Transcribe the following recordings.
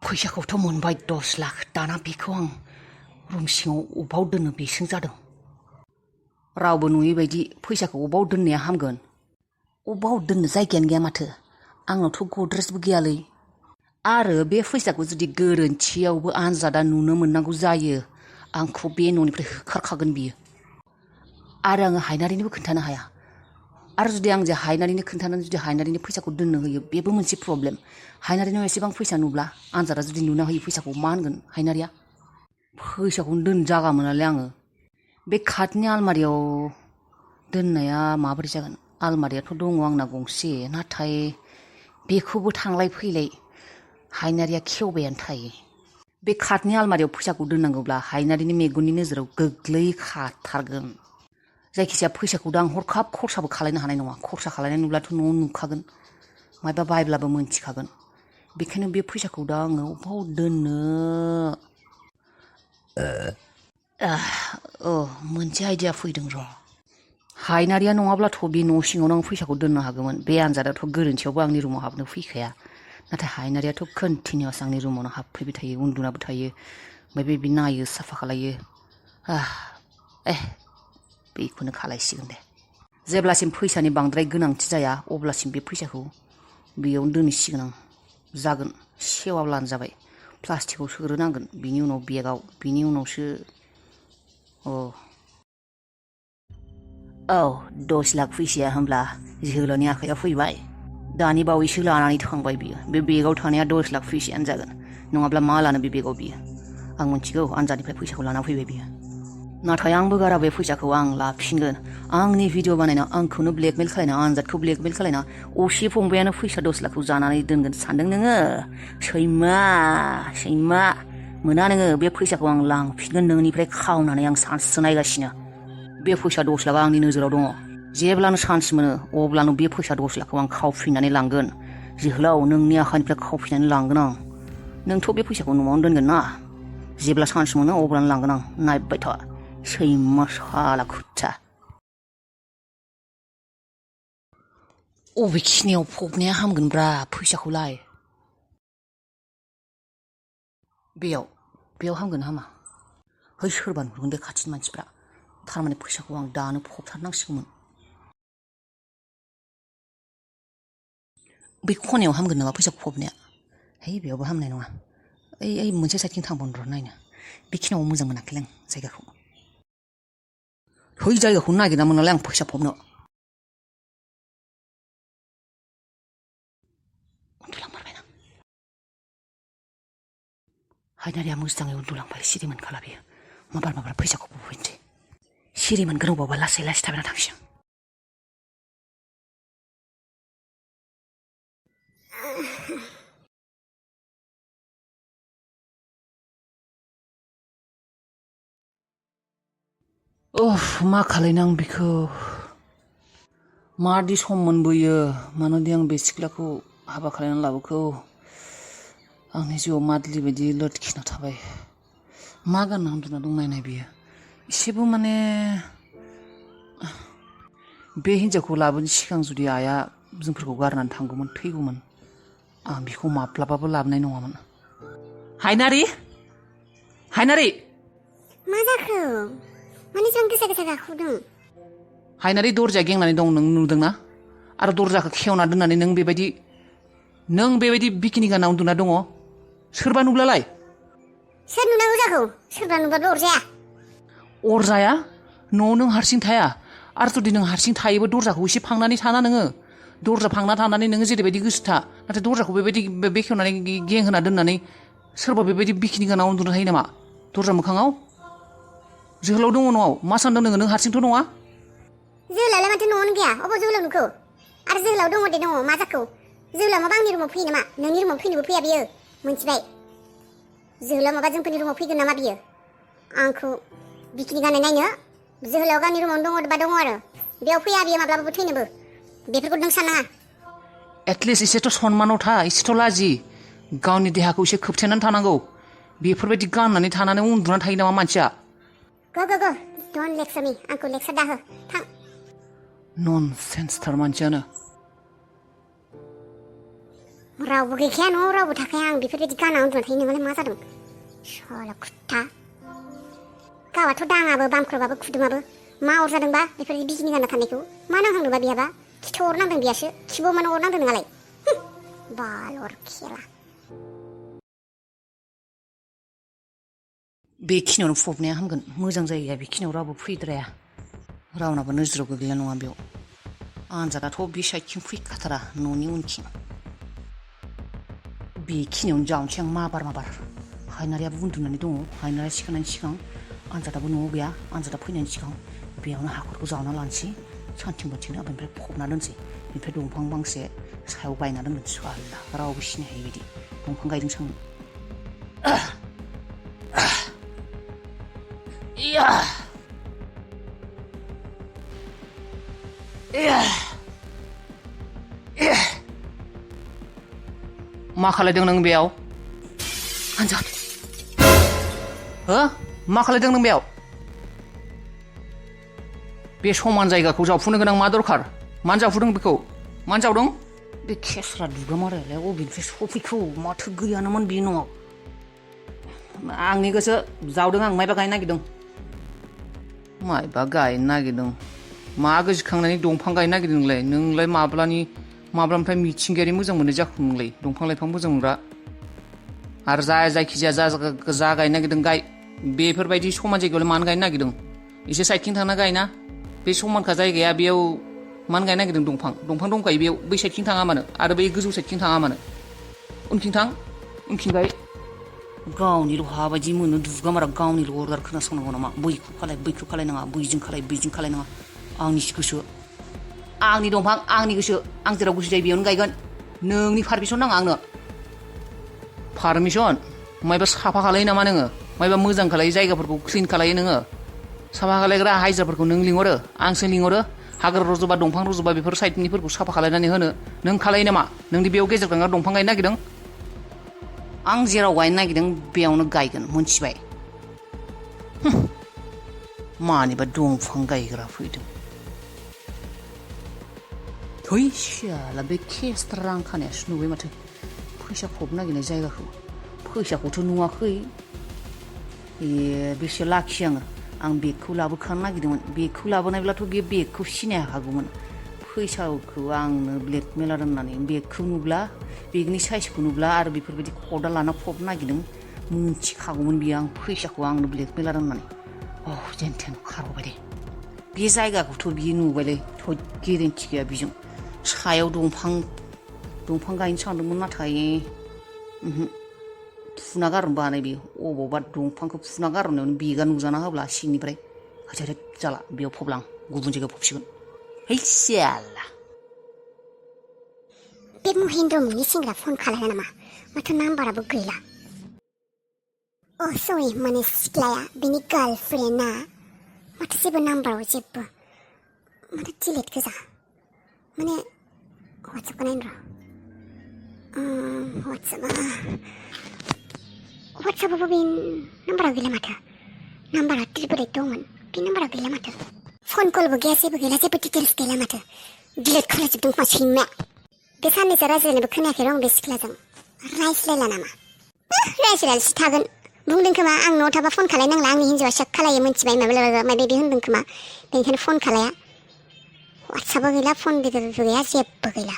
फैसाखौथ' मोनबाय 10 लाख दाना बेखौ आं रुम सिङाव अबाव दोननो बेसो जादों रावबो नुयै बायदि फैसाखौ अबाव दोननाया हामगोन अबाव दोननो जायगायानो गैया माथो आंनावथ' गद्रेजबो गैयालै आरो बे फैसाखौ जुदि गोरोन्थियावबो आनजादा नुनो मोननांगौ जायो आंखौ बे न'निफ्राय होखारखागोन बियो आरो आङो हायनारिनोबो खोन्थानो हाया आरो जुदि आं जे हायनारिनो खोन्थानानै जुदि हायनारिनो फैसाखौ दोननो होयो बेबो मोनसे प्रब्लेम हायनारिनाव एसेबां फैसा नुब्ला आनजादा जुदि नुना होयो फैसाखौ मा होनगोन हायनारिया फैसाखौनो दोन जागा मोनालै आङो बे खाटनि आलमारियाव दोननाया माबोरै जागोन आलमारियाथ' दङ आंना गंसे नाथाय बेखौबो थांलाय फैलाय हायनारिया खेवबायानो थायो बे खाटनि आलमारियाव फैसाखौ दोननांगौब्ला हायनारिनि मेगननि नोजोराव गोग्लैखाथारगोन जायखिजाया फैसाखौ दा आं हरखाब खरसाबो खालायनो हानाय नङा खरसा खालायनाय नुब्लाथ' न'आव नुखागोन मायबा बायब्लाबो मोनथिखागोन बेखायनो बे फैसाखौ दा आङो अबाव दोननो मोनसे आइडिया फैदों र' हायनारिया नङाब्लाथ' बे न' सिङावनो आं फैसाखौ दोननो हागौमोन बे आनजादाथ' गोरोन्थियावबो आंनि रुमाव हाबनो फैखाया नाथाय हायनारियाथ' कन्टिनिउस आंनि रुमावनो हाबफैबाय थायो उन्दुनाबो थायो ओमफ्राय बे नायो साफा खालायो बेखौनो खालायसिगोन दे जेब्लासिम फैसानि बांद्राय गोनांथि जाया अब्लासिम बे फैसाखौ बेयावनो दोनहैसिगोन आं जागोन सेवाब्लानो जाबाय प्लास्टिकआव सोग्रोनांगोन बिनि उनाव बेगाव बिनि उनावसो 10 लाख फैसाया होमब्ला जोहोलावनि आखायाव फैबाय दानि बावैसो लानानै थांबाय बियो बे बेगाव थानाया 10 लाख फैसायानो जागोन नङाब्ला मा लानो बे बेगाव बियो आं मिथिगौ आनजादनिफ्राय फैसाखौ लाना फैबाय बियो नाथाय आंबो गारा बे फैसाखौ आं लाफिनगोन आंनि भिडिअ बानायना आंखौनो ब्लेकमेल खालायना आनजादखौ ब्लेकमेल खालायना असे फंबायानो फैसा 10 लाखखौ जानानै दोनगोन सानदों नोङो सैमा मोना नोङो बे फैसाखौ आं लांफिनगोन नोंनिफ्राय खावनानै आं सानसो नायगासिनो बे फैसा 10 लाखआ आंनि नोजोराव दङ जेब्लानो चान्स मोनो अब्लानो बे फैसा 10 लाखखौ आं खावफिननानै लांगोन जोहोलाव नोंनि आखाइनिफ्राय खावफिननानै लांगोन आं नोंथ' बे फैसाखौ न'आवनो दोनगोन ना जेब्ला चान्स मोनो अब्लानो लांगोन आं नायबाय था सैमा साला खुथा अबेखिनियाव फबनाया हामगोनब्रा फैसाखौलाय बेयाव हामगोन हामा है सोरबा नुगोन दे खाथिनि मानसिफ्रा थारमाने फैसाखौ आं दानो फबथारनांसिगौमोन बै खनायाव हामगोन नामा फैसाखौ फबनाया है बेयावबो हामनाय नङा ओइ मोनसे साइडथिं थांबावनो र' नायनो बेखिनियाव मोजां मोनाखैलै आं जायगाखौ है जायगाखौ नागिरना मोनालाय आं फैसा फबनो उन्दुलांमारबायना हायनारिया मोजाङै उन्दुलांबाय सिरि मोनखाला बेयो माबार फैसाखौ बबेनोसै सिरि मोनगोन अबावबा लासै थाबायना थांसिगोन मा खालायनो आं बेखौ मादि सम मोनबोयो मानोदि आं बे सिख्लाखौ हाबा खालायनानै लाबोखौ आंनि जिउआव मादलि बायदि लोटखिना थाबाय मा गानना उन्दुना दं नायनाय बियो एसेबो माने बे हिन्जावखौ लाबोनो सिगां जुदि आइया जोंफोरखौ गारनानै थांगौमोन थैगौमोन आं बिखौ माब्लाबाबो लाबोनाय नङामोन हायनारि मा जाखो माने एसेबां गोसा गाबख्रावदों हायनारि दरजाया गेंनानै दं नों नुदोंना आरो दरजाखौ खेवना दोननानै नों बेबायदि बिकिनि गानना उन्दुना दङ सोरबा नुब्लालाय सोर नुनांगौ जाखो सोरबा नुबाबो अरजाया न'आव नों हारसिं थाया आरो जुदि नों हारसिं थायोबो दरजाखौ एसे फांनानै थाना नोङो दरजा फांना थानानै नोङो जेरैबायदि गोसो था नाथाय दरजाखौ बेबायदि बेखेवनानै गें होना दोननानै सोरबा बेबायदि बिकिनि गानना उन्दुनो हायो नामा दरजा मोखाङाव जोहोलाव दङ न'आव मा सानदों नोङो नों हारसिंथ' नङा जोहोलावलाय माथो न'आवनो गैया अबाव जोहोलाव नुखो आरो जोहोलाव दङ दे दङ मा जाखो जोहोलाव माबा आंनि रुमाव फैयो नामा नोंनि रुमाव फैनोबो फैया बियो मिथिबाय जोहोलाव माबा जोंफोरनि रुमाव फैगोन नामा बियो आंखौ बिकिनि गाननाय नायनो जोहोलाव गावनि रुमावनो दङ आरो बेयाव फैया बियो माब्लाबाबो थैनोबो बेफोरखौ नों साननाङा एटलिस्ट एसेथ' सनमानाव था एसेथ' लाजि गावनि देहाखौ एसे खोबथेनानै थानांगौ बेफोरबायदि गाननानै थानानै उन्दुनानै थायो नामा मानसिया गो डन्ट लेक्सार मी आंखौ लेक्सार दाहो थां ननसेन्सथार मानसियानो रावबो गैखाया न'आव रावबो थाखाया आं बेफोरबायदि गाना उन्दुना थायो नोंहालाय मा जादों सला खुथा गावाथ' दाङाबो बामख्रबाबो खुदुमाबो मा अरजादोंबा बेफोरबायदि बिजिनि गानना थानायखौ मा नांहांदोंबा बिहाबा खिथाव अरनांदों बियासो खिबुआव मानो अरनांदों नोंहालाय बालर खेला बेखिनियावनो फबनाया हामगोन मोजां जायो बेखिनियाव रावबो फैद्राया रावनाबो नोजोराव गोग्लैया नङा बेयाव आनजादाथ' बे साइडथिं फैखाथारा न'नि उनथिं बेखिनियावनो जावनोसै आं माबार हायनारियाबो उन्दुनानै दङ हायनारिया सिखारनायनि सिगां आनजादाबो न'आव गैया आनजादा फैनायनि सिगां बेयावनो हाखरखौ जावना लानोसै सानथिं बाथिंनो ओमफ्राय फबना दोनसै ओमफ्राय दंफां फांसे सायाव गायना दोनगोन सुवाला रावबो सिनाय हायि बायदि दंफां गायदों सांनो मा खालायदों नों बेयाव आनजाद हो मा खालायदों नों बेयाव बे समान जायगाखौ जावफुनो गोनां मा दरखार मानो जावफुदों बेखौ मानो जावदों बे केसरा दुगामारायालाय अबेनिफ्राय सफैखौ माथो गैयानोमोन बे न'आव आंनि गोसो जावदों आं मायबा गायनो नागिरदों मायबा गायनो नागिरदों मा गोसोखांनानै दंफां गायनो नागिरदों नोंलाय माब्लानिफ्राय मिथिंगायारि मोजां मोननाय जाखो नोंलाय दंफां लाइफां मोजां मोनग्रा आरो जायखिजाया जा गायनो नागिरदों गाय बेफोरबायदि समान जायगायावलाय मानो गायनो नागिरदों एसे साइडथिं थांना गायना बे समानखा जायगाया बेयाव मानो गायनो नागिरदों दंफां दंखायो बेयाव बै साइडथिं थाङा मानो आरो बै गोजौ साइडथिं थाङा मानो उनथिं थां उनथिं गाय गावनिल' हाबायदि मोनो दुगामारा गावनिल' अर्डार खोनासंनांगौ नामा बैखौ खालायनाङा बैजों खालायनाङा आंनिसो गोसो आंनि दंफां आंनि गोसो आं जेराव गोसो जायो बेयावनो गायगोन नोंनि पारमिसन नाङा आंनो पारमिसन मायबा साफा खालायो नामा नोङो मायबा मोजां खालायो जायगाफोरखौ क्लिन खालायो नोङो साफा खालायग्रा हाजिराफोरखौ नों लिंहरो आंसो लिंहरो हाग्रा रज'बा दंफां रज'बा बेफोर साइडनिफोरखौ साफा खालायनानै होनो नों खालायो नामा नोंदि बेयाव गेजेर गांगा दंफां गायनो नागिरदों आं जेराव गायनो नागिरदों बेयावनो गायगोन मोनथिबाय मानिबा दंफां गायग्रा फैदों थै सियाला बे केसट्रा रां खानायासो नुबाय माथो फैसा फब नागिरनाय जायगाखौ फैसाखौथ' नुवाखै बेसे लाखि आं बेगखौ लाबोखानो नागिरदोंमोन बेगखौ लाबोनायब्लाथ' बे बेगखौ सिनाय हागौमोन फैसाखौ आंनो ब्लेकमेलार होननानै बेगखौ नुब्ला बेगनि साइजखौ नुब्ला आरो बेफोरबायदि खदाल लाना फब नागिरदों मोनथिखागौमोन बियो आं फैसाखौ आंनो ब्लेकमेलार होननानै जेन थेन खारबाय दे बे जायगाखौथ' बियो नुबायलै थ' गेरेन्टि गैया बिजों सायाव दंफां गायनो सानदोंमोन नाथाय फुना गारनो बानाय बेयो अबावबा दंफांखौ फुना गारनायावनो बेगा नुजाना होब्ला सिंनिफ्राय खाथियाव जाला बेयाव फबलां गुबुन जायगायाव फबसिगोन है सियाला बे महेन्द्र मुंनि सेंग्रा फन खालाया नामा माथो नाम्बाराबो गैला सरि माने सिख्लाया बिनि गार्लफ्रेन्डआ माथो जेबो नाम्बाराव जेबो माथो डिलिट गोजा माने वाट्सएपखौ नायनो र' वाट्सएपआवबो बे नाम्बाराव गैला माथो नाम्बारा 888 दंमोन बे नाम्बाराव गैला माथो फन कलबो गैया जेबो डिटेल्स गैला माथो डिलिट खालामजोबदों खोमा सैमाया बे साननैसो रायज्लायनोबो खोनायाखै र' बे सिख्लाजों रायज्लायला नामा रायज्लायलासो थागोन बुंदों खोमा आं न'आव थाबा फन खालायनांला आंनि हिन्जावा सक खालायो मोनथिबाय माबा होनदों खोमा बेनिखायनो फन खालाया वाट्सएपबो गैला फन भिडिअ'बो गैया जेबो गैला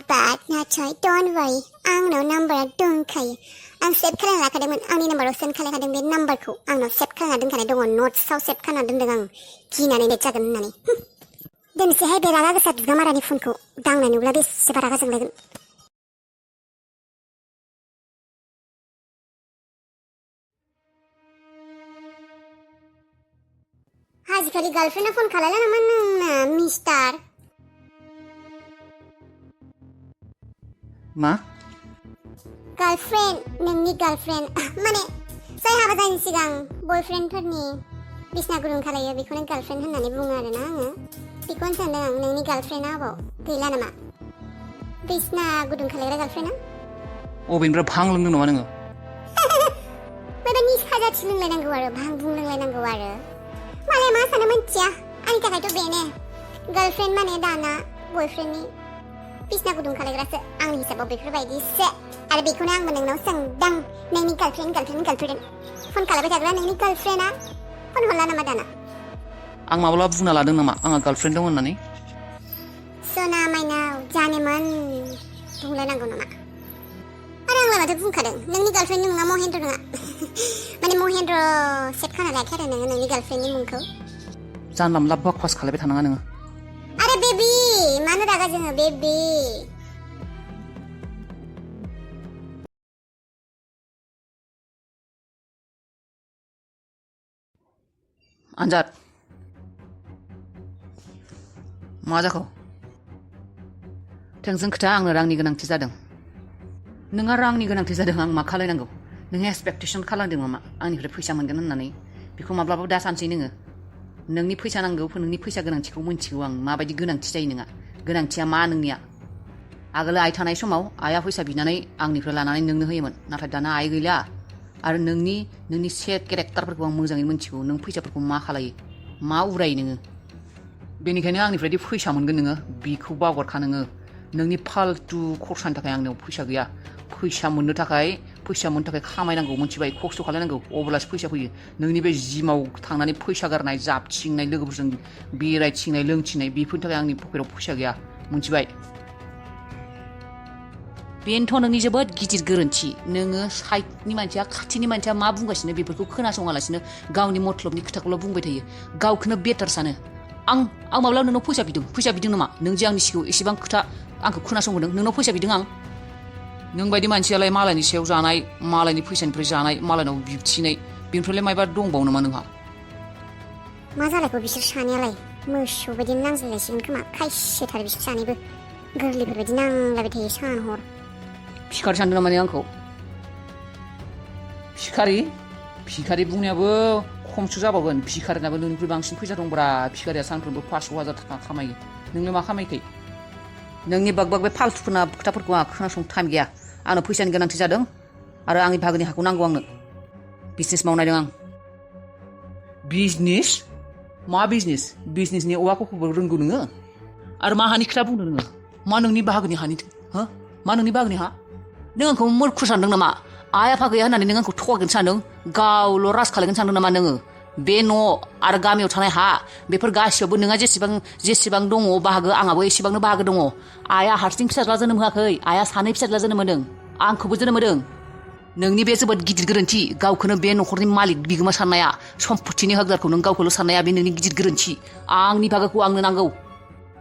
बाट नाथाय डन्ट वारि आंनाव नाम्बारा दंखायो आं सेभ खालामना लाखादोंमोन आंनि नाम्बाराव सेन्ड खालामखादों बे नाम्बारखौ आंनाव सेभ खालामना दोनखानाय दङ नट्सआव सेभ खालामना दोनदों आं गिनानै लेट जागोन होननानै दोनसैहाय बे रागा गोसा दुगामारानि फनखौ दांनाय नुब्ला बेसेबा रागा जोंलायगोन आजिखालि गार्लफ्रेन्डआ फन खालायला नामा नोंना मिस्टार मा गार्लफ्रेन्ड नोंनि गार्लफ्रेन्ड माने जाय हाबा जायैनि सिगां बयफ्रेन्डफोरनि बिसना गुदुं खालायो बेखौनो गार्लफ्रेन्ड होननानै बुङो आरोना आङो बेखौनो सानदों आं नोंनि गार्लफ्रेन्डआ अबाव गैला नामा बिसना गुदुं खालायग्रा गार्लफ्रेन्डआ अबेनिफ्राय भां लोंदों नामा नोङो माबा निसा जाथि लोंलायनांगौ आरो भां बुंलोंलायनांगौ आरो मालाय मा सानो मोनथिया आंनि थाखायथ' बेनो गार्लफ्रेन्ड माने दाना बयफ्रेन्डनि बिसना गुदुं खालायग्रासो आंनि हिसाबाव बेफोरबायदिसो आरो बेखौनो आंबो नोंनाव सोंदां नोंनि गार्लफ्रेन्ड फन खालायबाय थाग्रा नोंनि गार्लफ्रेन्डआ फन हरला नामा दाना आं माब्ला बुंना लादों नामा आंहा गार्लफ्रेन्ड दं होननानै सना माइनाव जानोमोन बुंलायनांगौ नामा आरो आंलाय माथो बुंखादों नोंनि गार्लफ्रेन्डनि मुङा महेन्द्र नङा माने महेन्द्र सेभ खाना लायाखै आरो नोङो नोंनि गार्लफ्रेन्डनि मुंखौ जानला मोनला बकवास खालायबाय थानाङा नोङो आरे बेबी मानो रागा जोङो बेबी आनजाद मा जाखो थोंजों खोथा आंनो रांनि गोनांथि जादों नोंहा रांनि गोनांथि जादों आं मा खालायनांगौ नोङो एक्सपेक्टेसन खालामदों नामा आंनिफ्राय फैसा मोनगोन होननानै बेखौ माब्लाबाबो दा सानसै नोङो नोंनि फैसा नांगौ नोंनि फैसा गोनांथिखौ मिन्थिगौ आं माबायदि गोनांथि जायो नोंहा गोनांथिया मा नोंनिया आगोल आइ थानाय समाव आइया फैसा बिनानै आंनिफ्राय लानानै नोंनो होयोमोन नाथाय दाना आइ गैला आरो नोंनि सेट केरेक्टारफोरखौ आं मोजाङै मिन्थिगौ नों फैसाफोरखौ मा खालायो मा उरायो नोङो बेनिखायनो आंनिफ्रायदि फैसा मोनगोन नोङो बेखौ बावगारखा नोङो नोंनि फालतु खरसानि थाखाय आंनियाव फैसा गैया फैसा मोननो थाखाय खामायनांगौ मिथिबाय खस्थ' खालायनांगौ अब्लासो फैसा फैयो नोंनि बे जिमाव थांनानै फैसा गारनाय जाबथिंनाय लोगोफोरजों बेरायथिंनाय लोंथिंनाय बेफोरनि थाखाय आंनि पकेटाव फैसा गैया मिथिबाय बेनोथ' नोंनि जोबोद गिदिर गोरोन्थि नोङो साइडनि मानसिया खाथिनि मानसिया मा बुंगासिनो बेफोरखौ खोनासङालासिनो गावनि मतलबनि खोथाखौल' बुंबाय थायो गावखौनो बेटार सानो आं माब्ला नोंनाव फैसा बिदों नामा नों जे आंनि सिगाङाव एसेबां खोथा आंखौ खोनासंहोदों नोंनाव फैसा बिदों आं नों बायदि मानसियालाय मालायनि सायाव जानाय मालायनि फैसानिफ्राय जानाय मालायनाव बिबथिनाय बेनिफ्रायलाय मायबा दंबावो नामा नोंहा मा जालायखौ बिसोर सानैयालाय मोसौ बायदि नांज्लायलायसिगोन खोमा खायसेथार बिसोर सानैबो गोरलैफोरबायदि नांलायबाय थायो सान हर भिखारि सानदों नामा आंखौ भिखारि बुंनायाबो खमसो जाबावगोन भिखारिनाबो नोंनिख्रुइ बांसिन फैसा दंब्रा भिखारिया सानफ्रोमबो 500,000 थाखा खामायो नोंलाय मा खामायखै नोंनि बागबाग बे फालतुफोरना खोथाफोरखौ आं खोनासंनो टाइम गैया आंनो फैसानि गोनांथि जादों आरो आंनि बाहागोनि हाखौ नांगौ आंनो बिजनेस मावनायदों आं बिजनेस मा बिजनेसनि औवाखौबो रोंगौ नोङो आरो मा हानि खोथा बुंदों नोङो मा नोंनि बाहागोनि हानि मा नोंनि बाहागोनि हा नों आंखौ मूर्ख सानदों नामा आइ आफा गैया होननानै नों आंखौ थगायगोन सानदों गावल' राज खालायगोन सानदों नामा नोङो बे न' आरो गामियाव थानाय हा बेफोर गासिबो नोंहा जेसेबां दङ बाहागो आंहाबो एसेबांनो बाहागो दङ आइया हारसिं फिसाज्ला जोनोम होआखै आइया 2 फिसाज्ला जोनोम होदों आंखौबो जोनोम होदों नोंनि बे जोबोद गिदिर गोरोन्थि गावखौनो बे न'खरनि मालिक बिगोमा साननाया सम्पथिनि हकदारखौ नों गावखौल' साननाया बे नोंनि गिदिर गोरोन्थि आंनि बाहागोखौ आंनो नांगौ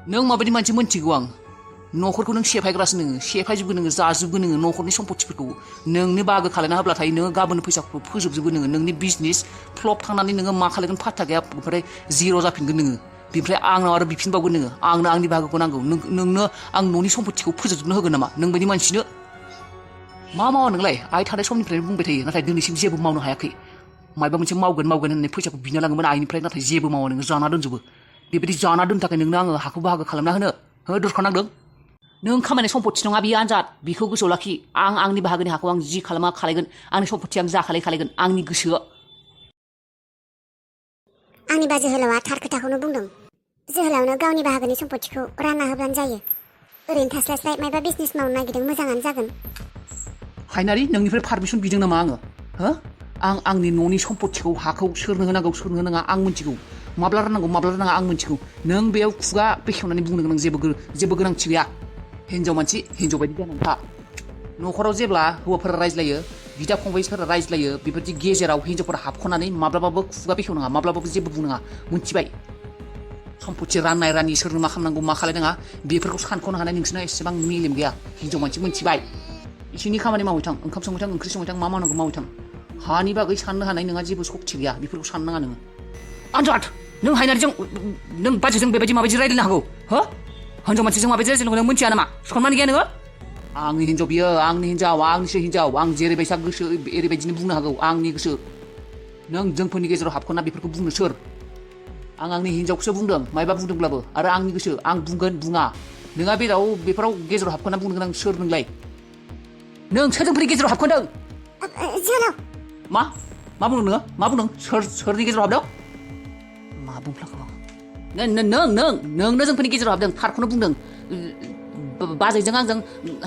नों माबायदि मानसि मोनथिगौ आं न'खरखौ नों सेफायग्रासो नोङो सेफायजोबगोन नोङो जाजोबगोन नोङो न'खरनि सम्पथिफोरखौ नोंनो बाहागो खालायना होब्लाथाय नोङो गाबोन फैसाखौ फोजोबजोबगोन नोङो नोंनि बिजनेस फ्लप थांनानै नोङो मा खालायगोन फात्ता गैया ओमफ्राय जिर' जाफिनगोन नोङो बेनिफ्राय आंनाव आरो बिफिनबावगोन नोङो आंनो आंनि बाहागोखौ नांगौ नोंनो आं न'नि सम्पथिखौ फोजोबजोबनो होगोन नामा नों बायदि मानसिनो मा मावा नोंलाय आइ थानाय समनिफ्रायनो बुंबाय थायो नाथाय दिनैसिम जेबो मावनो हायाखै माबा मोनसे मावगोन होननानै फैसाखौ बिना लाङोमोन आइनिफ्राय नाथाय जेबो मावा नोङो जाना दोनजोबो बेबायदि जाना दोननो थाखाय नोंनो आङो हाखौ बाहागो खालामना होनो दरखार नांदों नों खामायनाय सम्पथि नङा बियो आनजाद बेखौ गोसोआव लाखि आंनि बाहागोनि हाखौ आं जि खालायगोन आंनि सम्पथि आं जा खालायगोन आंनि गोसोआ आंनि बा जोहोलावा थार खोथाखौनो बुंदों जोहोलावनो गावनि बाहागोनि सम्पथिखौ रानना होब्लानो जायो ओरैनो थास्लायस्लाय मायबा बिजनेस मावनो नागिरदों मोजाङानो जागोन हायनारि नोंनिफ्राय पारमिसन बिदों नामा आङो आं आंनि न'नि सम्पथिखौ हाखौ सोरनो होनांगौ सोरनो होनाङा आं मिथिगौ माब्ला राननांगौ माब्ला राननाङा आं मिथिगौ नों बेयाव खुगा बेखेवनानै बुंनो गोनां जेबो गोनांथि गैया हिन्जाव मानसि हिन्जाव बायदि जानानै था न'खराव जेब्ला हौवाफोरा रायज्लायो बिदा फंबायफोरा रायज्लायो बेबायदि गेजेराव हिन्जावफोरा हाबख'नानै माब्लाबाबो खुगा बेखेवनाङा माब्लाबाबो जेबो बुंनाङा मिथिबाय सम्पथि राननाय रानि सोरनो मा खालामनांगौ मा खालायनाङा बेफोरखौ सानख'नो हानाय नोंसोरना एसेबां मेलेम गैया हिन्जाव मानसि मिथिबाय इसिनि खामानि मावै थां ओंखाम संबाय थां ओंख्रि संबाय थां मा मावनांगौ मावै थां हानि बागै साननो हानाय नोंहा जेबो सक्ति गैया बेफोरखौ साननो नाङा नोङो आनजाद नों हायनारिजों नों बाजैजों बेबायदि माबायदि रायज्लायनो हागौ हिन्जाव मानसिजों माबायदि रायज्लायनांगौ नों मिथिया नामा सनमान गैया नोङो आंनि हिन्जाव बियो आंनि हिन्जाव आंनिसो हिन्जाव आं जेरैबायसा गोसो एरैबायदिनो बुंनो हागौ आंनि गोसो नों जोंफोरनि गेजेराव हाबख'ना बेफोरखौ बुंनो सोर आंनि हिन्जावखौसो बुंदों मायबा बुंदोंब्लाबो आरो आंनि गोसो आं बुंगोन बुङा नोंहा बेफोराव गेजेराव हाबख'ना बुंनो गोनां सोर नोंलाय नों सोरजोंफोरनि गेजेराव हाबख'दों जोहोलाव मा बुंदों नोङो मा बुंदों सोरनि गेजेराव हाबदों मा बुंफ्लाखौ नोंनो जोंफोरनि गेजेराव हाबदों थारखौनो बुंदों बाजैजों आंजों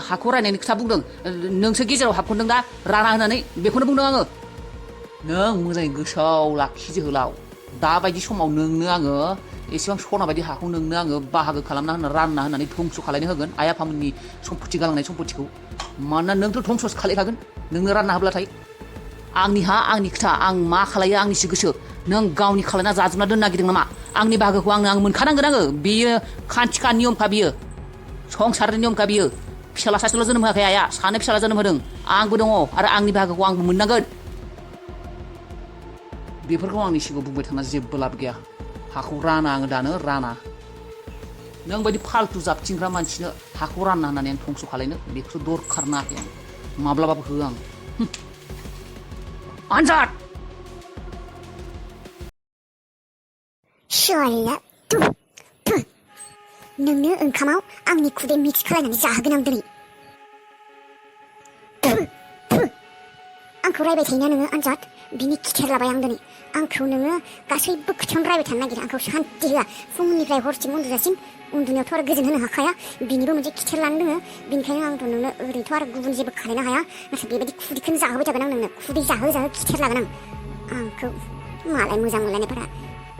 हाखौ रायनायनि खोथा बुंदों नोंसो गेजेराव हाबखनदों दा राना होननानै बेखौनो बुंदों आङो नों मोजाङै गोसोआव लाखि जोहोलाव दाबायदि समाव नोंनो आङो एसेबां सना बायदि हाखौ नोंनो आङो बाहागो खालामना होना रानना होनानै धंस' खालायनो होगोन आइ आफामोननि सम्पति गालांनाय सम्पतिखौ मानोना नोंथ' धंस'सो खालायखागोन नोंनो रानना होब्लाथाय आंनि हा आंनि खोथा आं मा खालायो आंनिसो गोसो नों गावनि खालायना जाजोबना दोननो नागिरदों नामा आंनि बाहागोखौ आं मोनखानांगोन आङो बेयो खान्थिखा नियमखा बियो संसारनि नियमखा बियो फिसाला सासेल' जोनोम होआखै आइया सानै फिसाला जोनोम होदों आंबो दङ आरो आंनि बाहागोखौ आंबो मोननांगोन बेफोरखौ आंनि सिगाङाव बुंबाय थाना जेबो लाब गैया हाखौ राना आङो दानो राना नों बायदि फाल्थु जाबथिंग्रा मानसिनो हाखौ रानना होननानै आं धंस' खालायनो बेखौथ' दरखार नाङाखै आं माब्लाबाबो होआ आं आनजाद शाला नोंनो ओंखामाव आंनि खुदै मिक्स खालायनानै जाहोगोन आं दिनै आंखौ रायबाय थायोना नोङो आनजाद बिनि खिथेर लाबाय आं दिनै आंखौ नोङो गासैबो खोथायावनो रायबाय थानो नागिरो आंखौ सान्थि होआ फुंनिफ्राय हरसिम उन्दुजासिम उन्दुनायावथ' आरो गोजोन होनो हाखाया बिनिबो मोनसे खिथेर लानो दोङो बिनिखायनो आंथ' नोंनो ओरैनोथ' आरो गुबुन जेबो खालायनो हाया नाथाय बेबायदि खुदैखौनो जाहोबाय थागोन आं नोंनो खुदै जाहो खिथेर लागोन आं आंखौ मालाय मोजां मोनलायनायफोरा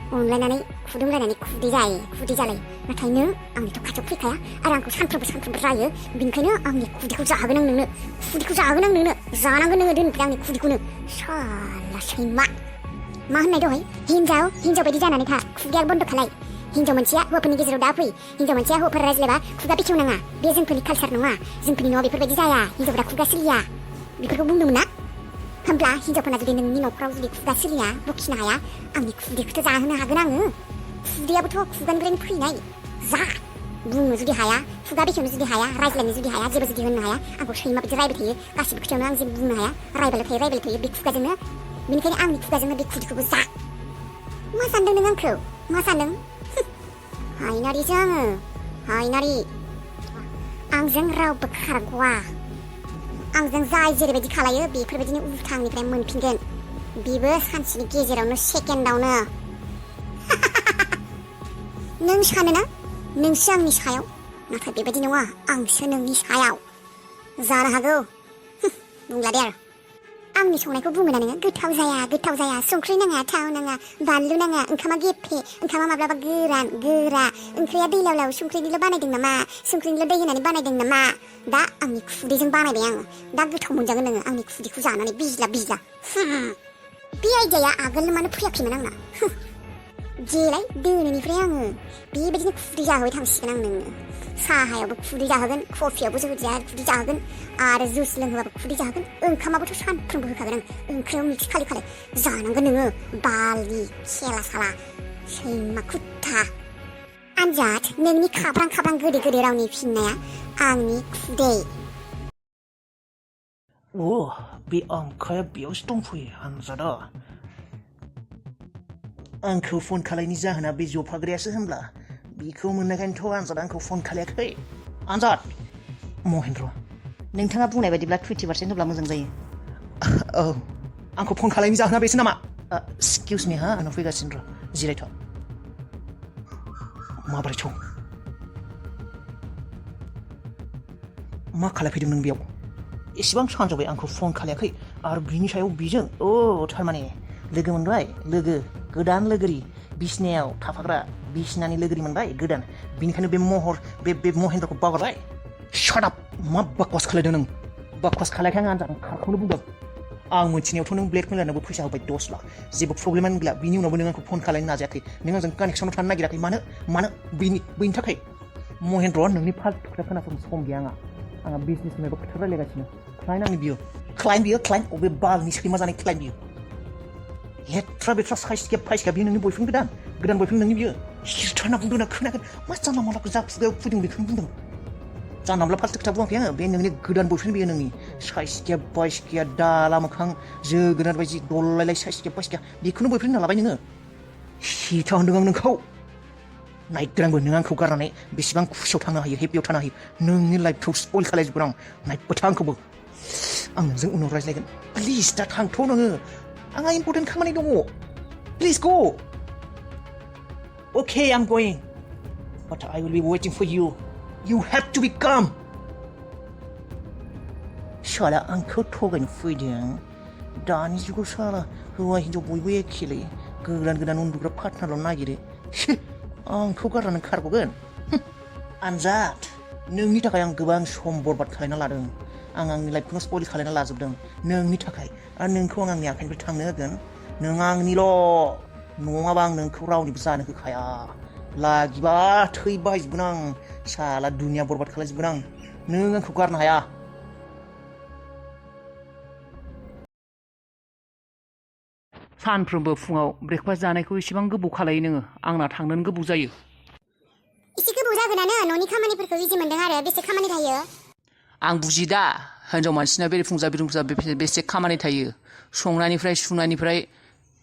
अनलायनानै खुदुमलायनानै खुदै जालायो नाथाय नों आंनिथ' खाथियाव फैखाया आरो आंखौ सानफ्रोमबो रायो बिनिखायनो आंनि खुदैखौ जाहोगोन आं नोंनो जानांगोन नोङो दिनैनिफ्राय आंनि खुदैखौनो साला सैमा मा होननाय दहाय हिनजाव बायदि जानानै था खुगाया बन्द' खालाय हिनजाव मोनसेया हौवाफोरनि गेजेराव दा फै हिनजाव मोनसेया हौवाफोर रायज्लायबा खुगा बेखेवनाङा बे जोंफोरनि कालसार नङा जोंफोरनि न'आव बेफोरबायदि जाया हिनजावफोरा खुगा सोलिया बेफोरखौ बुंदोंमोन ना होमब्ला हिनजावफोरना जुदि नोंनि न'खराव जुदि खुगा सोलिया बखिनो हाया आंनि खुदैखौथ' जाहोनो हागोन आङो खुदैयाबोथ' खुगानिफ्रायनो फैनाय जा बुंनो जुदि हाया खुगा बेखेवनो जुदि हाया रायज्लायनो जुदि हाया जेबो जुदि होननो हाया आंखौ सैमा बायदि रायबाय थायो गासिबो खोथायावनो आं जेबो बुंनो हाया रायबायल' थायो बे खुगाजोंनो बेनिखायनो आंनि खुगाजोंनो बे खुदैखौबो जा मा सानदों नों आंखौ मा सानदों हायनारिसो आङो हायनारि आंजों रावबो खारग'वा आंजों जाय जेरैबायदि खालायो बेफोरबायदिनो उल्था आंनिफ्राय मोनफिनगोन बेबो सानसेनि गेजेरावनो सेकेन्डआवनो नों सानोना नोंसो आंनि सायाव नाथाय बेबायदि नङा आंसो नोंनि सायाव जानो हागौ बुंला दे आरो आंनि संनायखौ बुङोना नोङो गोथाव जाया संख्रि नाङा थाव नाङा बानलु नाङा ओंखामा गेफे ओंखामा माब्लाबा गोरा ओंख्रिया दैलाव संख्रिनिल' बानायदों नामा संख्रिनिल' दै होनानै बानायदों नामा दा आंनि खुदैजों बानायबाय आङो दा गोथाव मोनजागोन नोङो आंनि खुदैखौ जानानै बिज्ला बे आइडियाया आगोलनो मानो फैयाखैमोन आंना जेलाय दोनैनिफ्राय आङो बेबायदिनो खुदै जाहोबाय थांसिगोन आं नोंनो साहायावबो खुदै जाहोगोन कफियावबो खुदै जाहोगोन आरो जुस लोंहोबाबो खुदै जाहोगोन ओंखामाबोथ' सानफ्रोमबो होखागोन आं ओंख्रियाव मिक्स खालाय जानांगोन नोङो बालि खेला साला सैमा कुत्ता आनजाद नोंनि खाब्रां गोदै रावनि फिननाया आंनि खुदै बे अंखाया बेयावसो दंफैयो आनजादा आंखौ फन खालायनि जाहोना बे जफाग्रायासो होनब्ला बेखौ मोननायखायनोथ' आनजाद आंखौ फन खालायाखै आनजाद महेन्द्र नोंथाङा बुंनाय बायदिब्ला 20% होब्ला मोजां जायो औ आंखौ फन खालायनि जाहोना बेसो नामा एक्सकिउस मी हा आंनाव फैगासिनो र' जिरायथ' माबोरैथ' मा खालायफैदों नों बेयाव एसेबां सानजोब्बाय आंखौ फन खालायाखै आरो बिनि सायाव बिजों थारमाने लोगो मोनबाय गोदान लोगोरि बिसिनायाव थाफाग्रा बिसिनानि लोगोरि मोनबाय गोदान बिनिखायनो बे महेन्द्रखौ बावगारबाय शाट आप मा बाकवास खालायदों नों बाकवास खालायखां आं खारखौनो बुंदों आं मिथिनायावथ' नों ब्लेकमेलारनोबो फैसा होबाय 10 लाख जेबो प्रब्लेमानो गैला बिनि उनावबो नों आंखौ फन खालायनो नाजायाखै नों आंजों कानेक्सनाव थानो नागिराखै मानो बेनि थाखाय महेन्द्र नोंनि फाल्तु खोथा खोनासंनो सम गैया आंहा बिजनेस मेबो खोथा रायलायगासिनो क्लाइन्ट आंनि बियो क्लाइन्ट अबे बालनि सैमा जानाय क्लाइन्ट बियो लेथ्रा साइसके फाइसके बियो नोंनि बयफ्रेन्ड गोदान बयफ्रेन्ड नोंनि बियो हिरथारना बुंदों ना खोनागोन मा जानला मानलाखौ जा खुगायाव फैदों बेखौनो बुंदों जानला मानला फाल्तु खोथा बुङाखै आङो बे नोंनि गोदान बयफ्रेन्ड बियो नोंनि साइसके बाइसके दाला मोखां जोगोनार बायदि दलायलाय साइसके बाइसके बेखौनो बयफ्रेन्ड होना लाबाय नोङो हिथा होनदों आं नोंखौ नायगोन आंबो नों आंखौ गारनानै बेसेबां खुसियाव थानो हायो हेपियाव थानो हायो नोंनि लाइफखौ स्पइल खालायजोबगोन आं नायबो था आंखौबो आं नोंजों उनाव रायज्लायगोन प्लिज दा थांथ' नोङो आंहा इम्पर्टेन्ट खामानि दङ please go Okay, I'm going but I will be waiting for you You have to be calm. साला आंखौ थगायनो फैदों दानि जुगाव साला हौवा हिन्जाव बयबो एखेलै गोदान गोदान उन्दुग्रा पार्टनारल' नागिरो आंखौ गारनानै खारग'गोन आनजाद नोंनि थाखाय आं गोबां सम बरबाद खालायना लादों आं आंनि लाइफखौनो स्पइल खालायना लाजोबदों नोंनि थाखाय आरो नोंखौ आं आंनि आखाइनिफ्राय थांनो होगोन नों आंनिल' नङाबा आं नोंखौ रावनिबो जानो होखाया लागिबा थै बाहायजोबगोन आं साला दुनिया बरबाद खालायजोबगोन आं नों आंखौ गारनो हाया सानफ्रोमबो फुङाव ब्रेकफास्ट जानायखौ एसेबां गोबाव खालायो नोङो आंना थांनोनो गोबाव जायो एसे गोबाव जागोनानो न'नि खामानिफोरखौ इजि मोनदों आरो बेसे खामानि थायो आं बुजियो दा हिन्जाव मानसिना बेरेफुंजा बेरेफुंजा बेसे खामानि थायो संनायनिफ्राय सुनायनिफ्राय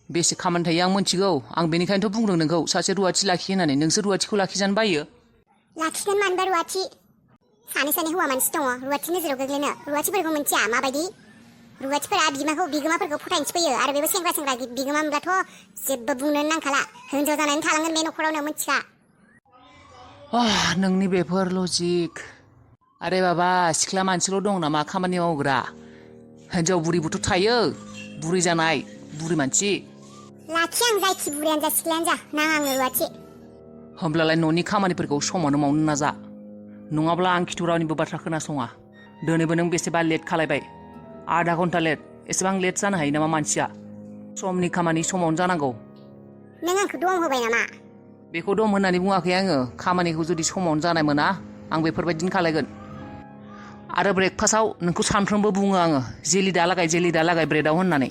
बेसे खामानि थायो आं मिथिगौ आं बेनिखायनोथ' बुंदों नोंखौ सासे रुवाथि लाखि होननानै नोंसोर रुवाथिखौ लाखिजानो बायो लाखिगोन मानोबा रुवाथि सानै हौवा मानसि दङ रुवाथि नोजोराव गोग्लैनो रुवाथिफोरखौ मिन्थिया माबायदि रुवाथिफोरा बिगोमाफोरखौ फोथायनोसो फैयो आरो बेबो सेंग्रा बिगोमा मोनब्लाथ' जेबो बुंनोनो नांखाला हिन्जाव जानानै थालांगोन बे न'खरावनो मिन्थिखा नोंनि बेफोर लजिक आरे बाबा सिख्ला मानसिल' दं नामा खामानि मावग्रा हिन्जाव बुरिबोथ' थायो बुरि जानाय बुरि मानसि लाखि आं जायखि बुरियानो जा सिख्लायानो जा नाङा आंनो रुवाथि होमब्लालाय न'नि खामानिफोरखौ समावनो मावनो नाजा नङाब्ला आं खिथु रावनिबो बाथ्रा खोनासङा दिनैबो नों बेसेबा लेट खालायबाय आधा घन्टा लेट एसेबां लेट जानो हायो नामा मानसिया समनि खामानि समावनो जानांगौ नों आंखौ दम होबाय नामा बेखौ दम होननानै बुङाखै आङो खामानिखौ जुदि समावनो जानाय मोना आं बेफोरबायदिनो खालायगोन आरो ब्रेकफास्टआव नोंखौ सानफ्रोमबो बुङो आङो जेलि दालागाय ब्रेडआव होननानै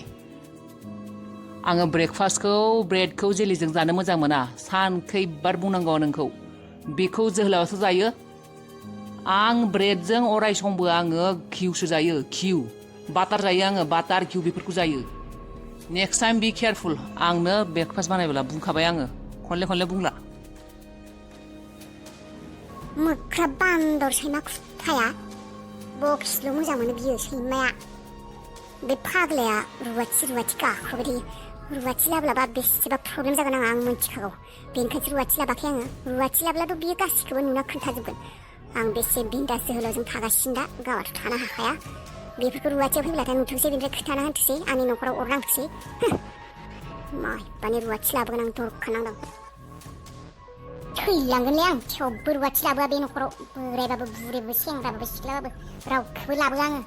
आङो ब्रेकफास्टखौ ब्रेडखौ जेलिजों जानो मोजां मोना सानखैबार बुंनांगौ नोंखौ बेखौ जोहोलावासो जायो आं ब्रेडजों अराय समबो आङो घिउसो जायो घिउ बाटार जायो आङो बाटार घिउ बेफोरखौ जायो नेक्स्ट टाइम बि केयारफुल आंनो ब्रेकफास्ट बानायब्ला बुंखाबाय आङो खनले बुंला मोख्रा बान्दर सैमा खुथाया बक्सिल' मोजां मोनो बियो सैमाया बे फाग्लाया रुवाथि गाख्रबाय थायो रुवाथि लाब्लाबा बेसेबा प्रब्लेम जागोन आं मिन्थिखागौ बेनिखायसो रुवाथि लाबाखै आङो रुवाथि लाब्लाथ' बियो गासिखौबो नुना खोन्थाजोबगोन आं बेसे बिन्दास जोहोलावजों थागासिनो दा गावाथ' थानो हाखाया बेफोरखौ रुवाथियाव फैब्लाथाय नुथोंसै बेनिफ्राय खोन्थाना होनथोंसै आंनि न'खराव अर नांथोंसै माइबानि रुवाथि लाबोगोन आं दरखा नांदों थैलांगोनलै आं थेवबो रुवाथि लाबोआ बे न'खराव बोरायबाबो बुरैबाबो सेंग्राबाबो सिख्लाबाबो रावखौबो लाबोआ आङो